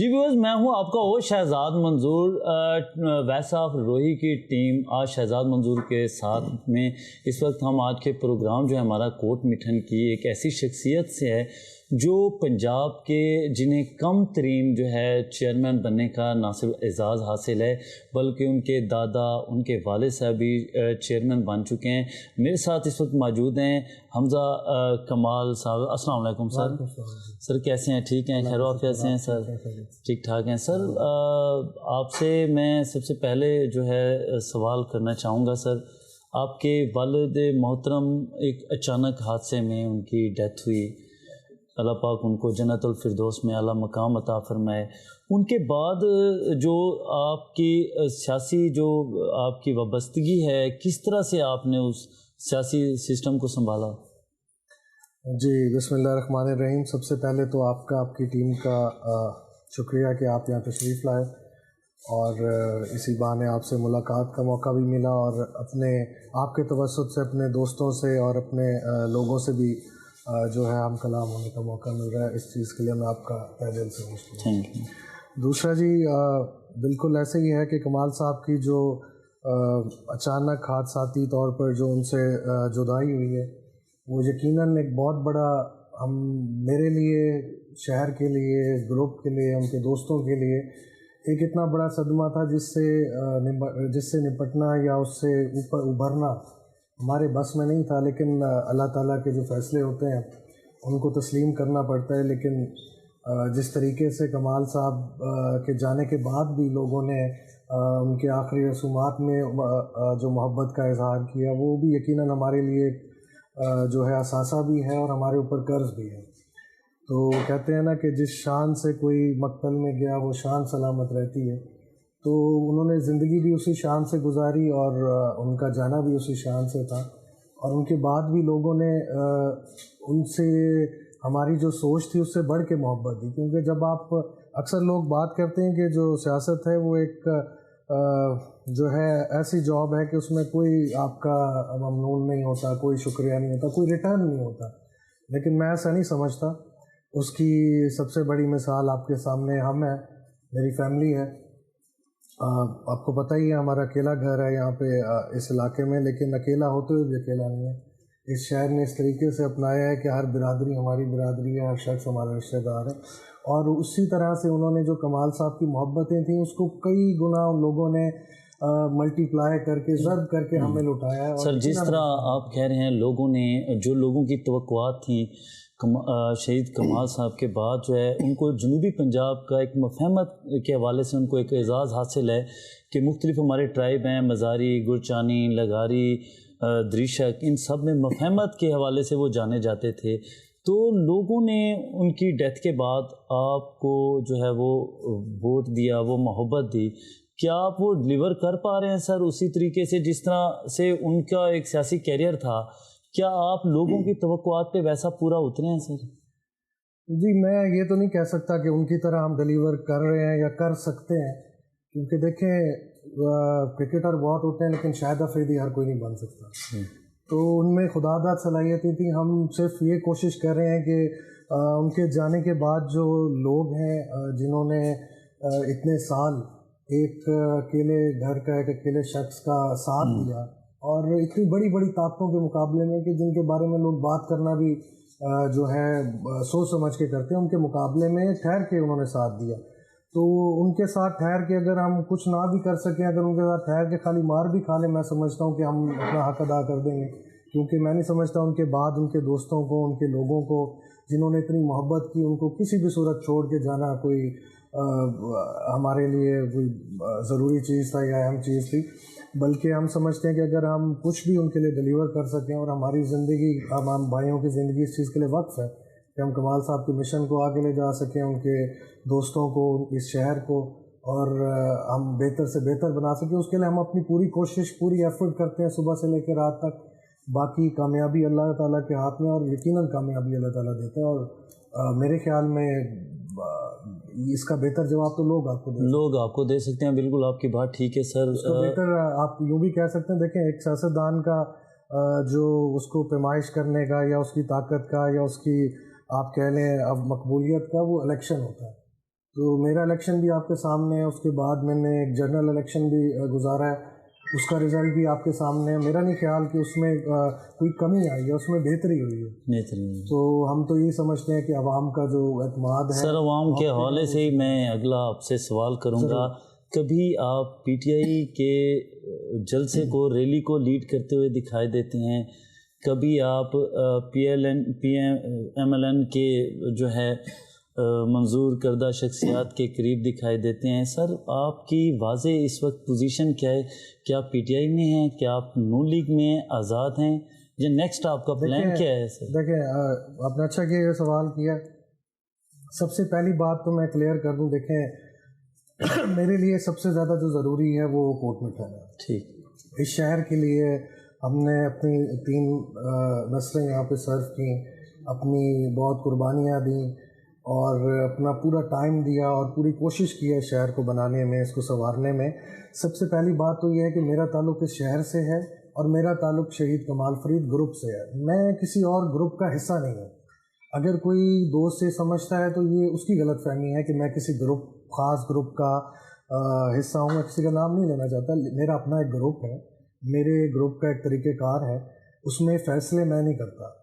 جی viewers, میں ہوں آپ کا وہ شہزاد منظور. ویسا آف روہی کی ٹیم آج شہزاد منظور کے ساتھ میں اس وقت ہم آج کے پروگرام جو ہے ہمارا کوٹ مٹھن کی ایک ایسی شخصیت سے ہے جو پنجاب کے جنہیں کم ترین جو ہے چیئرمین بننے کا نہ صرف اعزاز حاصل ہے بلکہ ان کے دادا ان کے والد صاحب بھی چیئرمین بن چکے ہیں. میرے ساتھ اس وقت موجود ہیں حمزہ کمال صاحب. السلام علیکم سر. سر کیسے ہیں؟ ٹھیک ہیں؟ خیر و عافیت سے ہیں سر؟ ٹھیک ٹھاک ہیں سر. آپ سے میں سب سے پہلے جو ہے سوال کرنا چاہوں گا سر. آپ کے والد محترم ایک اچانک حادثے میں ان کی ڈیتھ ہوئی. اللہ پاک ان کو جنت الفردوس میں اعلیٰ مقام عطا فرمائے. ان کے بعد جو آپ کی سیاسی جو آپ کی وابستگی ہے، کس طرح سے آپ نے اس سیاسی سسٹم کو سنبھالا؟ جی بسم اللہ الرحمن الرحیم. سب سے پہلے تو آپ کی ٹیم کا شکریہ کہ آپ یہاں تشریف لائے اور اسی بہانے آپ سے ملاقات کا موقع بھی ملا اور آپ کے توسط سے اپنے دوستوں سے اور اپنے لوگوں سے بھی جو ہے ہم کلام ہونے کا موقع مل رہا ہے. اس چیز کے لیے میں آپ کا تہ دل سے مشکور ہوں. دوسرا جی بالکل ایسے ہی ہے کہ کمال صاحب کی جو اچانک حادثاتی طور پر جو ان سے جدائی ہوئی ہے وہ یقیناً ایک بہت بڑا میرے لیے، شہر کے لیے، گروپ کے لیے، ان کے دوستوں کے لیے ایک اتنا بڑا صدمہ تھا جس سے نپٹنا یا اس سے اوپر ابھرنا ہمارے بس میں نہیں تھا. لیکن اللہ تعالیٰ کے جو فیصلے ہوتے ہیں ان کو تسلیم کرنا پڑتا ہے. لیکن جس طریقے سے کمال صاحب کے جانے کے بعد بھی لوگوں نے ان کے آخری رسومات میں جو محبت کا اظہار کیا وہ بھی یقیناً ہمارے لیے جو ہے اثاثہ بھی ہے اور ہمارے اوپر قرض بھی ہے. تو کہتے ہیں نا کہ جس شان سے کوئی مقتل میں گیا وہ شان سلامت رہتی ہے. تو انہوں نے زندگی بھی اسی شان سے گزاری اور ان کا جانا بھی اسی شان سے تھا. اور ان کے بعد بھی لوگوں نے ان سے ہماری جو سوچ تھی اس سے بڑھ کے محبت دی. کیونکہ جب آپ اکثر لوگ بات کرتے ہیں کہ جو سیاست ہے وہ ایک جو ہے ایسی جاب ہے کہ اس میں کوئی آپ کا ممنون نہیں ہوتا، کوئی شکریہ نہیں ہوتا، کوئی ریٹرن نہیں ہوتا. لیکن میں ایسا نہیں سمجھتا. اس کی سب سے بڑی مثال آپ کے سامنے ہم ہیں، میری فیملی ہے. آپ کو پتہ ہی ہے ہمارا اکیلا گھر ہے یہاں پہ اس علاقے میں، لیکن اکیلا ہوتے ہوئے بھی اکیلا نہیں ہے. اس شہر نے اس طریقے سے اپنایا ہے کہ ہر برادری ہماری برادری ہے، ہر شخص ہمارا رشتہ دار ہے. اور اسی طرح سے انہوں نے جو کمال صاحب کی محبتیں تھیں اس کو کئی گنا ان لوگوں نے ملٹی پلائی کر کے ضرب کر کے ہمیں لٹایا ہے. سر جس طرح آپ کہہ رہے ہیں لوگوں کی توقعات تھیں شہید کمال صاحب کے بعد جو ہے ان کو جنوبی پنجاب کا ایک مفہمت کے حوالے سے ان کو ایک اعزاز حاصل ہے کہ مختلف ہمارے ٹرائب ہیں، مزاری، گرچانی، لگاری، دریشک، ان سب میں مفہمت کے حوالے سے وہ جانے جاتے تھے. تو لوگوں نے ان کی ڈیتھ کے بعد آپ کو جو ہے وہ ووٹ دیا، وہ محبت دی. کیا آپ وہ ڈلیور کر پا رہے ہیں سر اسی طریقے سے جس طرح سے ان کا ایک سیاسی کیریئر تھا؟ کیا آپ لوگوں کی توقعات پہ ویسا پورا اترے ہیں سر؟ جی میں یہ تو نہیں کہہ سکتا کہ ان کی طرح ہم ڈلیور کر رہے ہیں یا کر سکتے ہیں، کیونکہ دیکھیں کرکٹر بہت ہوتے ہیں لیکن شاہد افریدی ہر کوئی نہیں بن سکتا. تو ان میں خدا داد صلاحیتیں تھیں. ہم صرف یہ کوشش کر رہے ہیں کہ ان کے جانے کے بعد جو لوگ ہیں جنہوں نے اتنے سال ایک اکیلے گھر کا، ایک اکیلے شخص کا ساتھ دیا اور اتنی بڑی بڑی طاقتوں کے مقابلے میں کہ جن کے بارے میں لوگ بات کرنا بھی جو ہے سوچ سمجھ کے کرتے ہیں، ان کے مقابلے میں ٹھہر کے انہوں نے ساتھ دیا. تو ان کے ساتھ ٹھہر کے اگر ہم کچھ نہ بھی کر سکیں، اگر ان کے ساتھ ٹھہر کے خالی مار بھی کھا لیں، میں سمجھتا ہوں کہ ہم اپنا حق ادا کر دیں گے. کیونکہ میں نہیں سمجھتا ان کے بعد ان کے دوستوں کو، ان کے لوگوں کو جنہوں نے اتنی محبت کی، ان کو کسی بھی صورت چھوڑ کے جانا کوئی ہمارے لیے کوئی ضروری چیز تھا یا اہم چیز تھی. بلکہ ہم سمجھتے ہیں کہ اگر ہم کچھ بھی ان کے لیے ڈلیور کر سکیں اور ہماری زندگی، ہم بھائیوں کی زندگی اس چیز کے لیے وقف ہے کہ ہم کمال صاحب کے مشن کو آگے لے جا سکیں، ان کے دوستوں کو، اس شہر کو، اور ہم بہتر سے بہتر بنا سکیں، اس کے لیے ہم اپنی پوری کوشش، پوری ایفرٹ کرتے ہیں صبح سے لے کے رات تک. باقی کامیابی اللہ تعالیٰ کے ہاتھ میں، اور یقیناً کامیابی اللہ تعالیٰ دیتا ہے. اور میرے خیال میں اس کا بہتر جواب تو لوگ آپ کو دے سکتے ہیں. بالکل آپ کی بات ٹھیک ہے سر. اس کا بہتر آپ یوں بھی کہہ سکتے ہیں. دیکھیں ایک سیاستدان کا جو اس کو پیمائش کرنے کا یا اس کی طاقت کا یا اس کی آپ کہہ لیں اب مقبولیت کا وہ الیکشن ہوتا ہے. تو میرا الیکشن بھی آپ کے سامنے ہے، اس کے بعد میں نے ایک جنرل الیکشن بھی گزارا ہے، اس کا رزلٹ بھی آپ کے سامنے ہے. میرا نہیں خیال کہ اس میں کوئی کمی آئی ہے، اس میں بہتری ہوئی ہے. بہترین. تو ہم تو یہی سمجھتے ہیں کہ عوام کا جو اعتماد ہے. سر عوام کے حوالے سے ہی میں اگلا آپ سے سوال کروں گا. کبھی آپ پی ٹی آئی کے جلسے کو، ریلی کو لیڈ کرتے ہوئے دکھائی دیتے ہیں، کبھی آپ پی ایم ایل این کے جو ہے منظور کردہ شخصیات کے قریب دکھائی دیتے ہیں. سر آپ کی واضح اس وقت پوزیشن کیا ہے؟ کیا آپ پی ٹی آئی میں ہیں؟ کیا آپ نون لیگ میں ہیں؟ آزاد ہیں؟ یا نیکسٹ آپ کا پلان کیا ہے سر؟ دیکھیں آپ نے اچھا کیا یہ سوال کیا. سب سے پہلی بات تو میں کلیئر کر دوں، دیکھیں میرے لیے سب سے زیادہ جو ضروری ہے وہ کوٹ میٹھن ہے. ٹھیک. اس شہر کے لیے ہم نے اپنی 3 نسلیں یہاں پہ سرو کی، اپنی بہت قربانیاں دیں اور اپنا پورا ٹائم دیا اور پوری کوشش کی ہے شہر کو بنانے میں، اس کو سنوارنے میں. سب سے پہلی بات تو یہ ہے کہ میرا تعلق اس شہر سے ہے اور میرا تعلق شہید کمال فرید گروپ سے ہے. میں کسی اور گروپ کا حصہ نہیں ہوں. اگر کوئی دوست یہ سمجھتا ہے تو یہ اس کی غلط فہمی ہے کہ میں کسی گروپ، خاص گروپ کا حصہ ہوں. میں کسی کا نام نہیں لینا چاہتا. میرا اپنا ایک گروپ ہے، میرے گروپ کا ایک طریقہ کار ہے. اس میں فیصلے میں نہیں کرتا،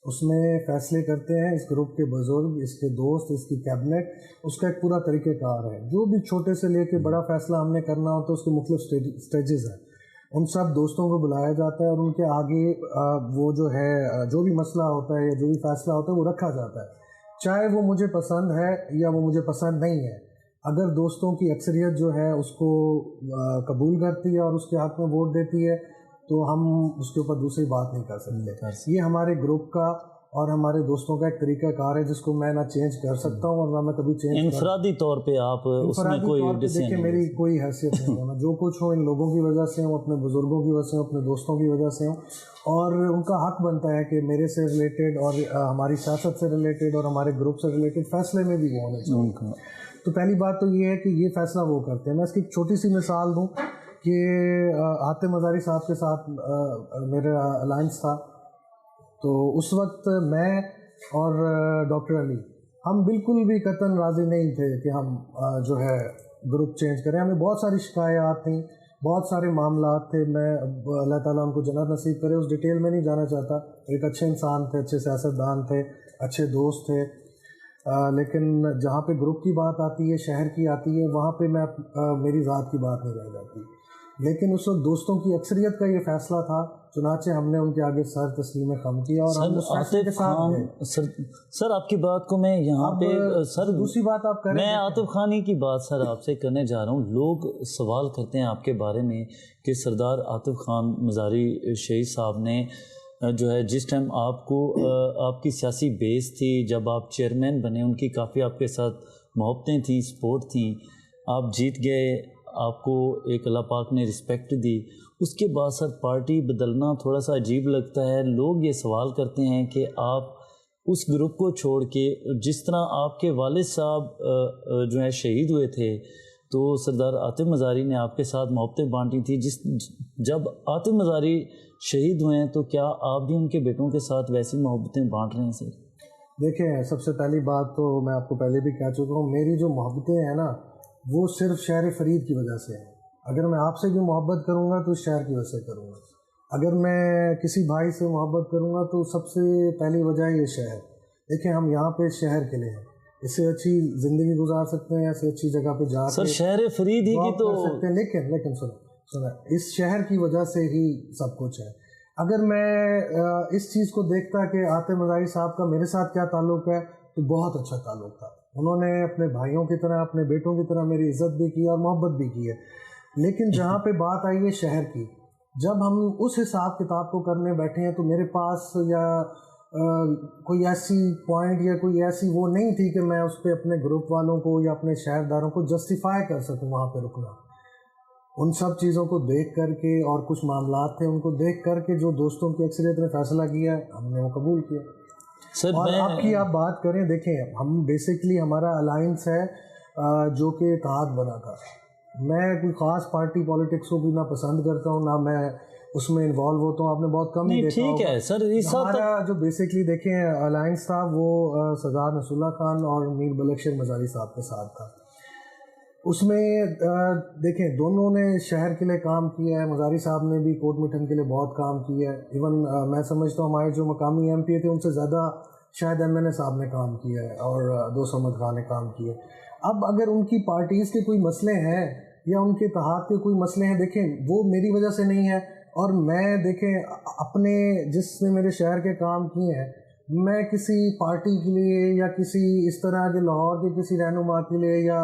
اس میں فیصلے کرتے ہیں اس گروپ کے بزرگ، اس کے دوست، اس کی کیبنٹ. اس کا ایک پورا طریقہ کار ہے. جو بھی چھوٹے سے لے کے بڑا فیصلہ ہم نے کرنا ہوتا ہے اس کے مختلف سٹیجز ہیں. ان سب دوستوں کو بلایا جاتا ہے اور ان کے آگے وہ جو ہے جو بھی مسئلہ ہوتا ہے یا جو بھی فیصلہ ہوتا ہے وہ رکھا جاتا ہے، چاہے وہ مجھے پسند ہے یا وہ مجھے پسند نہیں ہے. اگر دوستوں کی اکثریت جو ہے اس کو قبول کرتی ہے اور اس کے حق میں ووٹ دیتی ہے تو ہم اس کے اوپر دوسری بات نہیں کر سکتے. یہ ہمارے گروپ کا اور ہمارے دوستوں کا ایک طریقہ کار ہے جس کو میں نہ چینج کر سکتا ہوں اور نہ میں کبھی چینج انفرادی طور پہ آپ اس میں کوئی دیکھیں میری کوئی حیثیت نہیں ہے. میں جو کچھ ہوں ان لوگوں کی وجہ سے ہوں، اپنے بزرگوں کی وجہ سے ہوں، اپنے دوستوں کی وجہ سے ہوں، اور ان کا حق بنتا ہے کہ میرے سے ریلیٹڈ اور ہماری سیاست سے ریلیٹڈ اور ہمارے گروپ سے ریلیٹڈ فیصلے میں بھی وہ ہونے چاہیے. تو پہلی بات تو یہ ہے کہ یہ فیصلہ وہ کرتے ہیں. میں اس کی ایک چھوٹی سی مثال دوں کہ عاطف مزاری صاحب کے ساتھ میرا الائنس تھا، تو اس وقت میں اور ڈاکٹر علی ہم بالکل بھی قطعاً راضی نہیں تھے کہ ہم جو ہے گروپ چینج کریں. ہمیں بہت ساری شکایات تھیں، بہت سارے معاملات تھے. میں اللہ تعالیٰ ان کو جنت نصیب کرے، اس ڈیٹیل میں نہیں جانا چاہتا. ایک اچھے انسان تھے، اچھے سیاستدان تھے، اچھے دوست تھے. لیکن جہاں پہ گروپ کی بات آتی ہے، شہر کی آتی ہے، وہاں پہ میں میری ذات کی بات نہیں رہ جاتی. لیکن اس وقت دوستوں کی اکثریت کا یہ فیصلہ تھا، چنانچہ ہم نے ان کے آگے سر تسلیم خم کیا اور ہم اس فیصلے کے ساتھ گئے. سر آپ کی بات کو میں یہاں پہ سر دوسری بات آپ کریں، میں عاطف خانی کی بات سر آپ سے کرنے جا رہا ہوں. لوگ سوال کرتے ہیں آپ کے بارے میں کہ سردار عاطف خان مزاری شہید صاحب نے جو ہے جس ٹائم آپ کو آپ کی سیاسی بیس تھی، جب آپ چیئرمین بنے، ان کی کافی آپ کے ساتھ محبتیں تھیں، سپورٹ تھیں، آپ جیت گئے، آپ کو ایک اللہ پاک نے رسپیکٹ دی. اس کے بعد سر پارٹی بدلنا تھوڑا سا عجیب لگتا ہے. لوگ یہ سوال کرتے ہیں کہ آپ اس گروپ کو چھوڑ کے، جس طرح آپ کے والد صاحب جو ہے شہید ہوئے تھے تو سردار عاطف مزاری نے آپ کے ساتھ محبتیں بانٹی تھی. جب عاطف مزاری شہید ہوئے ہیں تو کیا آپ بھی ان کے بیٹوں کے ساتھ ویسی محبتیں بانٹ رہے ہیں سر؟ دیکھیں سب سے پہلی بات تو میں آپ کو پہلے بھی کہہ چکا ہوں، میری جو محبتیں ہیں نا وہ صرف شہر فرید کی وجہ سے ہے. اگر میں آپ سے بھی محبت کروں گا تو شہر کی وجہ سے کروں گا. اگر میں کسی بھائی سے محبت کروں گا تو سب سے پہلی وجہ یہ شہر. دیکھیں ہم یہاں پہ شہر کے لیے ہیں، اس سے اچھی زندگی گزار سکتے ہیں، ایسے اچھی جگہ پہ جا سر شہر فرید ہی کی تو سکتے ہیں. لیکن سنیں اس شہر کی وجہ سے ہی سب کچھ ہے. اگر میں اس چیز کو دیکھتا کہ عاطف مزاری صاحب کا میرے ساتھ کیا تعلق ہے تو بہت اچھا تعلق تھا. انہوں نے اپنے بھائیوں کی طرح، اپنے بیٹوں کی طرح میری عزت بھی کی اور محبت بھی کی ہے. لیکن جہاں پہ بات آئی ہے شہر کی، جب ہم اس حساب کتاب کو کرنے بیٹھے ہیں تو میرے پاس یا کوئی ایسی پوائنٹ یا کوئی ایسی وہ نہیں تھی کہ میں اس پہ اپنے گروپ والوں کو یا اپنے شہرداروں کو جسٹیفائی کر سکوں وہاں پہ رکنا. ان سب چیزوں کو دیکھ کر کے اور کچھ معاملات تھے ان کو دیکھ کر کے جو دوستوں کی اکثریت نے فیصلہ کیا ہم نے وہ قبول کیا. اور آپ بات کریں، دیکھیں ہم بیسکلی ہمارا الائنس ہے جو کہ اتحاد بنا تھا. میں کوئی خاص پارٹی پالیٹکس کو بھی نہ پسند کرتا ہوں، نہ میں اس میں انوالو ہوتا ہوں. آپ نے بہت کم ہی دیکھا ٹھیک ہے سر. ہمارا جو بیسکلی دیکھیں الائنس تھا وہ سردار نصراللہ خان اور میر بلخ شیر مزاری صاحب کے ساتھ تھا. اس میں دیکھیں دونوں نے شہر کے لیے کام کیا ہے. مزاری صاحب نے بھی کوٹ مٹھن کے لیے بہت کام کیا ہے. ایون میں سمجھتا ہوں ہمارے جو مقامی ایم پی تھے ان سے زیادہ شاید ایم این اے صاحب نے کام کیا ہے اور دوست احمد خان نے کام کیا ہے. اب اگر ان کی پارٹیز کے کوئی مسئلے ہیں یا ان کے اتحاد کے کوئی مسئلے ہیں, دیکھیں وہ میری وجہ سے نہیں ہے. اور میں دیکھیں اپنے جس نے میرے شہر کے کام کیے ہیں, میں کسی پارٹی کے لیے یا کسی اس طرح کے لاہور کے کسی رہنما کے لیے یا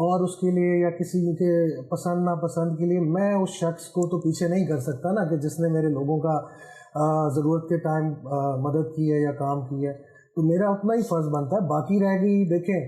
اور اس کے لیے یا کسی کے پسند ناپسند کے لیے میں اس شخص کو تو پیچھے نہیں کر سکتا نا, کہ جس نے میرے لوگوں کا ضرورت کے ٹائم مدد کی ہے یا کام کیا ہے. تو میرا اتنا ہی فرض بنتا ہے. باقی رہ گئی دیکھیں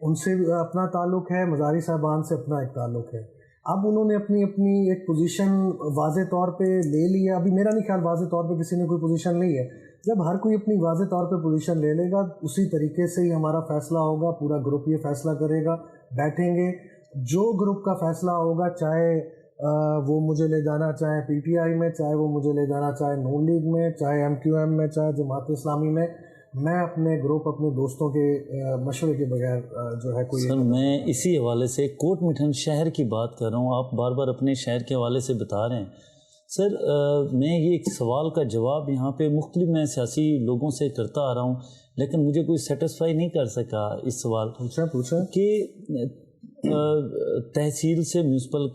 ان سے اپنا تعلق ہے, مزاری صاحبان سے اپنا ایک تعلق ہے. اب انہوں نے اپنی ایک پوزیشن واضح طور پہ لے لی ہے. ابھی میرا نہیں خیال واضح طور پہ کسی نے کوئی پوزیشن لی ہے. جب ہر کوئی اپنی واضح طور پہ پوزیشن لے لے گا اسی طریقے سے ہی ہمارا فیصلہ ہوگا. پورا گروپ یہ فیصلہ کرے گا, بیٹھیں گے, جو گروپ کا فیصلہ ہوگا, چاہے وہ مجھے لے جانا چاہے پی ٹی آئی میں, چاہے وہ مجھے لے جانا چاہے نون لیگ میں, چاہے ایم کیو ایم میں, چاہے جماعت اسلامی میں, میں اپنے گروپ اپنے دوستوں کے مشورے کے بغیر جو ہے کوئی. سر میں اسی حوالے سے کوٹ مٹھن شہر کی بات کر رہا ہوں, آپ بار بار اپنے شہر کے حوالے سے بتا رہے ہیں. سر میں یہ ایک سوال کا جواب یہاں پہ مختلف میں سیاسی لوگوں سے کرتا آ رہا ہوں, لیکن مجھے کوئی سیٹسفائی نہیں کر سکا اس سوال پوچھیں کہ تحصیل سے میونسپل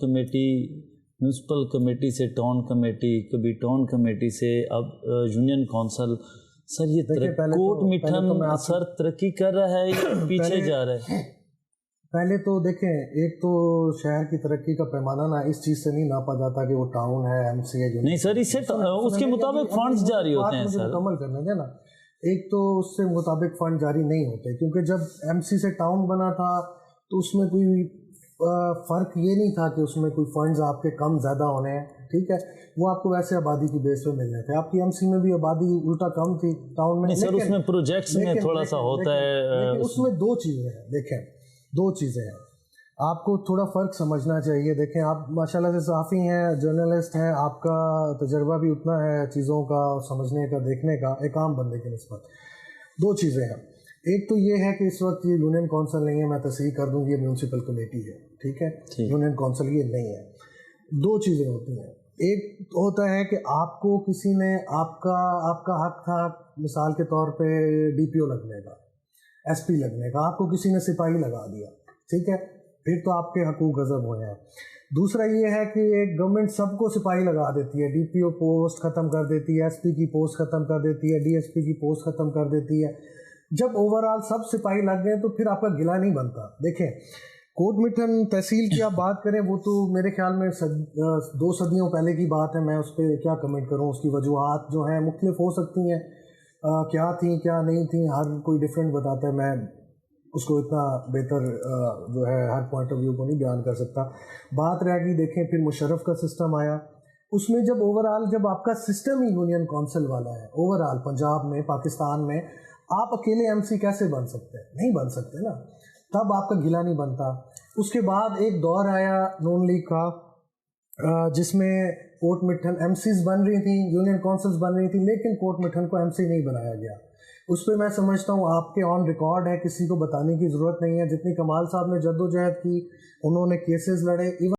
کمیٹی سے ٹاؤن کمیٹی, کبھی ٹاؤن کمیٹی سے اب یونین کونسل. سر یہ کوٹ مٹھن سر ترقی کر رہا ہے یا پیچھے جا رہا ہے؟ پہلے تو دیکھیں ایک تو شہر کی ترقی کا پیمانہ نا اس چیز سے نہیں ناپا جاتا کہ وہ ٹاؤن ہے, ایم سی ہے. نہیں سر, اس سے اس کے مطابق فنڈز جاری ہوتے ہیں. سر مکمل کرنے دیں نا. ایک تو اس سے مطابق فنڈ جاری نہیں ہوتے, کیونکہ جب ایم سی سے ٹاؤن بنا تھا تو اس میں کوئی فرق یہ نہیں تھا کہ اس میں کوئی فنڈز آپ کے کم زیادہ ہونے ہیں. ٹھیک ہے, وہ آپ کو ویسے آبادی کی بیس پہ ملنے تھے. آپ کی ایم سی میں بھی آبادی الٹا کم تھی ٹاؤن میں. سر اس میں پروجیکٹس میں تھوڑا سا ہوتا ہے. اس میں دو چیزیں ہیں, دیکھیں دو چیزیں ہیں, آپ کو تھوڑا فرق سمجھنا چاہیے. دیکھیں آپ ماشاءاللہ سے صحافی ہیں, جرنلسٹ ہیں, آپ کا تجربہ بھی اتنا ہے چیزوں کا سمجھنے کا, دیکھنے کا, ایک عام بندے کی نسبت. دو چیزیں ہیں. ایک تو یہ ہے کہ اس وقت یہ یونین کونسل نہیں ہے, میں تصحیح کر دوں, یہ میونسپل کمیٹی ہے. ٹھیک ہے, یونین کونسل یہ نہیں ہے. دو چیزیں ہوتی ہیں. ایک ہوتا ہے کہ آپ کو کسی نے آپ کا حق تھا مثال کے طور پہ ڈی پی او لگنے کا, ایس پی لگنے کا, آپ کو کسی نے سپاہی لگا دیا. ٹھیک ہے, پھر تو آپ کے حقوق غصب ہوئے ہیں. دوسرا یہ ہے کہ ایک گورنمنٹ سب کو سپاہی لگا دیتی ہے, ڈی پی او پوسٹ ختم کر دیتی ہے, ایس پی کی پوسٹ ختم کر دیتی ہے, ڈی ایس پی کی پوسٹ ختم کر دیتی ہے. جب اوور آل سب سپاہی لگ گئے تو پھر آپ کا گلہ نہیں بنتا. دیکھیں کوٹ مٹھن تحصیل کی آپ بات کریں, وہ تو میرے خیال میں 2 صدیوں پہلے کی بات ہے. میں اس پہ کیا کمنٹ کروں, اس کی وجوہات جو ہیں مختلف ہو سکتی ہیں, کیا تھیں کیا نہیں تھیں, ہر کوئی ڈیفرنٹ بتاتا ہے. میں اس کو اتنا بہتر جو ہے ہر پوائنٹ آف ویو کو نہیں بیان کر سکتا. بات رہ گئی دیکھیں پھر مشرف کا سسٹم آیا. اس میں جب اوور آل جب آپ کا سسٹم ہی یونین کونسل والا ہے, اوور آل پنجاب میں, پاکستان میں, آپ اکیلے ایم سی کیسے بن سکتے ہیں؟ نہیں بن سکتے نا. تب آپ کا گلہ نہیں بنتا. اس کے بعد ایک دور آیا نون لیگ کا, جس میں کوٹ مٹھن ایم سیز بن رہی تھیں, یونین کونسلز بن رہی تھیں, لیکن کوٹ مٹھن کو ایم سی نہیں بنایا گیا. اس پہ میں سمجھتا ہوں آپ کے آن ریکارڈ ہے, کسی کو بتانے کی ضرورت نہیں ہے. جتنی کمال صاحب نے جدوجہد کی, انہوں نے کیسز لڑے, ایون